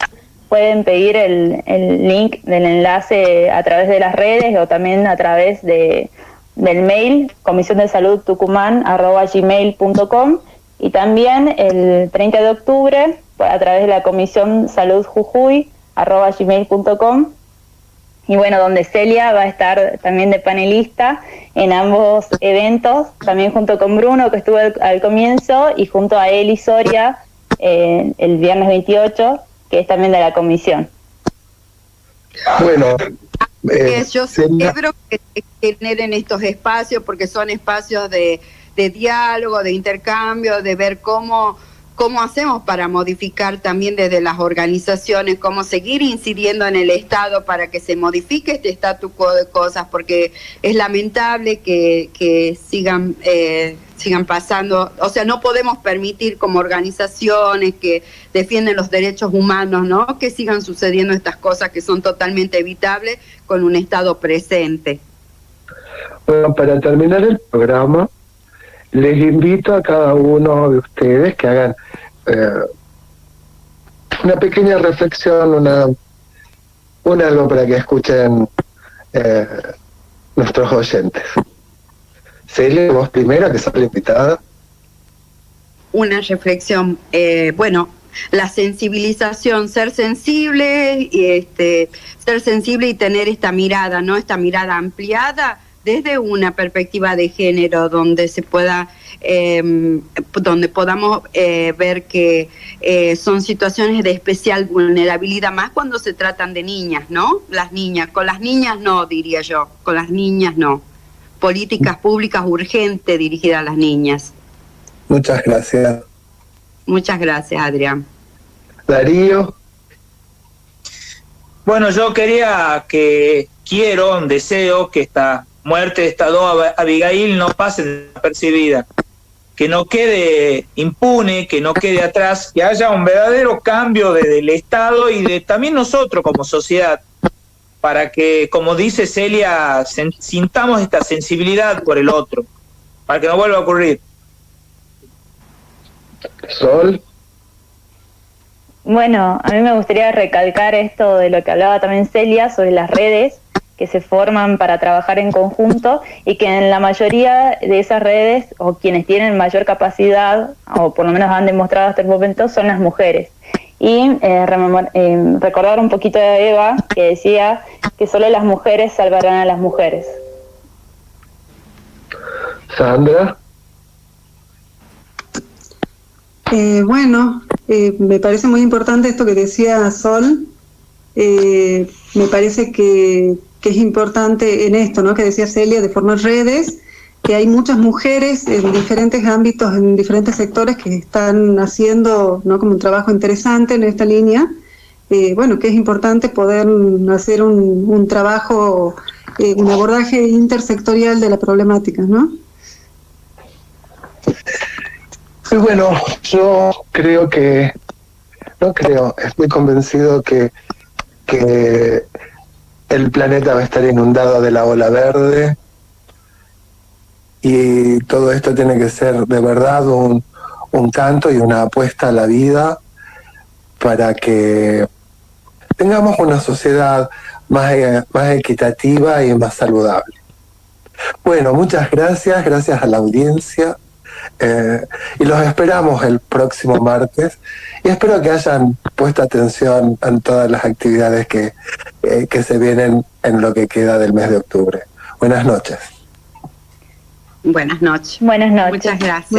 pueden pedir el link del enlace a través de las redes o también a través del mail comisiondesaludtucumán@gmail.com, y también el 30 de octubre a través de la Comisión Salud Jujuy @gmail.com. Y bueno, donde Celia va a estar también de panelista en ambos eventos, también junto con Bruno, que estuvo al comienzo, y junto a Eli Soria el viernes 28, que es también de la comisión. Bueno, yo celebro que generen estos espacios, porque son espacios de diálogo, de intercambio, de ver cómo hacemos para modificar también desde las organizaciones, cómo seguir incidiendo en el Estado para que se modifique este status quo de cosas, porque es lamentable que sigan pasando. O sea, no podemos permitir como organizaciones que defienden los derechos humanos, ¿no?, que sigan sucediendo estas cosas que son totalmente evitables con un Estado presente. Bueno, para terminar el programa, les invito a cada uno de ustedes que hagan una pequeña reflexión, algo para que escuchen nuestros oyentes. Celia, vos primero, que sos la invitada. Una reflexión, bueno, la sensibilización, ser sensible y tener esta mirada, ¿no? Esta mirada ampliada desde una perspectiva de género, donde se pueda, donde podamos ver que son situaciones de especial vulnerabilidad, más cuando se tratan de niñas, ¿no? Las niñas, con las niñas no, diría yo, con las niñas no, políticas públicas urgentes dirigidas a las niñas. Muchas gracias. Muchas gracias, Adrián. Darío. Bueno, yo deseo que esta muerte de esta dos Abigail no pase desapercibida, que no quede impune, que no quede atrás, que haya un verdadero cambio desde el Estado y de también nosotros como sociedad, para que, como dice Celia, sintamos esta sensibilidad por el otro, para que no vuelva a ocurrir. Sol. Bueno, a mí me gustaría recalcar esto de lo que hablaba también Celia sobre las redes que se forman para trabajar en conjunto y que en la mayoría de esas redes, o quienes tienen mayor capacidad, o por lo menos han demostrado hasta el momento, son las mujeres. Y recordar un poquito de Eva, que decía que solo las mujeres salvarán a las mujeres. Sandra. Me parece muy importante esto que decía Sol. Me parece que es importante en esto, ¿no? Que decía Celia, de formar redes, que hay muchas mujeres en diferentes ámbitos, en diferentes sectores que están haciendo, ¿no?, como un trabajo interesante en esta línea. Que es importante poder hacer un trabajo, un abordaje intersectorial de la problemática, ¿no? Sí, bueno, yo estoy convencido que el planeta va a estar inundado de la ola verde y todo esto tiene que ser de verdad un canto y una apuesta a la vida para que tengamos una sociedad más equitativa y más saludable. Bueno, muchas gracias a la audiencia. Y los esperamos el próximo martes y espero que hayan puesto atención en todas las actividades que se vienen en lo que queda del mes de octubre. Buenas noches. Buenas noches. Buenas noches. Muchas gracias.